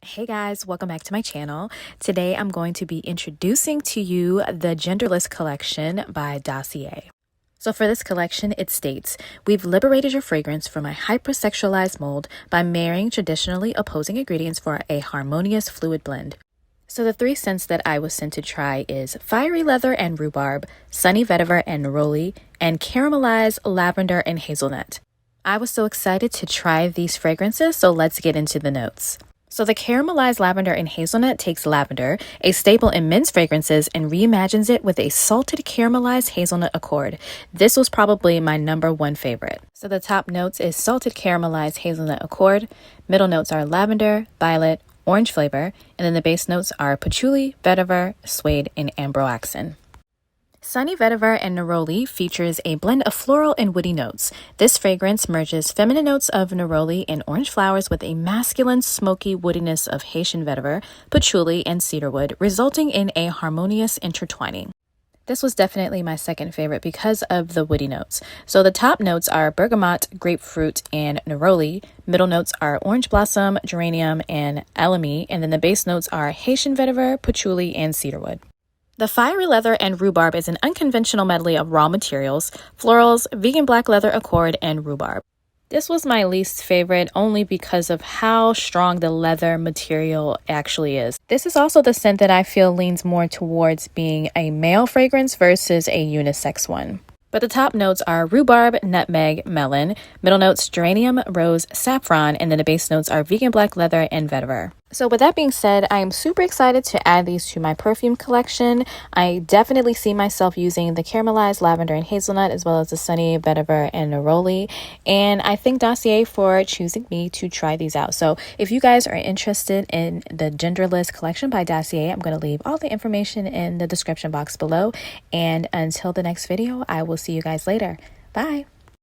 Hey guys, welcome back to my channel. Today I'm going to be introducing to you the Genderless collection by Dossier. So for this collection, it states, we've liberated your fragrance from a hypersexualized mold by marrying traditionally opposing ingredients for a harmonious fluid blend. So the three scents that I was sent to try is Fiery Leather and Rhubarb, Sunny Vetiver and Neroli, and Caramelized Lavender and Hazelnut. I was so excited to try these fragrances, so let's get into the notes. So the caramelized lavender and hazelnut takes lavender, a staple in men's fragrances, and reimagines it with a salted caramelized hazelnut accord. This was probably my #1 favorite. So the top notes is salted caramelized hazelnut accord, middle notes are lavender, violet, orange flavor, and then the base notes are patchouli, vetiver, suede, and ambroaxin. Sunny Vetiver and Neroli features a blend of floral and woody notes. This fragrance merges feminine notes of Neroli and orange flowers with a masculine smoky woodiness of Haitian vetiver, patchouli, and cedarwood, resulting in a harmonious intertwining. This was definitely my second favorite because of the woody notes. So the top notes are bergamot, grapefruit, and neroli. Middle notes are orange blossom, geranium, and alamy. And then the base notes are Haitian vetiver, patchouli, and cedarwood. The Fiery Leather and Rhubarb is an unconventional medley of raw materials, florals, vegan black leather accord, and rhubarb. This was my least favorite only because of how strong the leather material actually is. This is also the scent that I feel leans more towards being a male fragrance versus a unisex one. But the top notes are rhubarb, nutmeg, melon, middle notes geranium, rose, saffron, and then the base notes are vegan black leather and vetiver. So with that being said, I am super excited to add these to my perfume collection. I definitely see myself using the caramelized lavender and hazelnut as well as the sunny vetiver and neroli. And I thank Dossier for choosing me to try these out. So if you guys are interested in the Genderless collection by Dossier, I'm going to leave all the information in the description box below. And until the next video, I will see you guys later. Bye.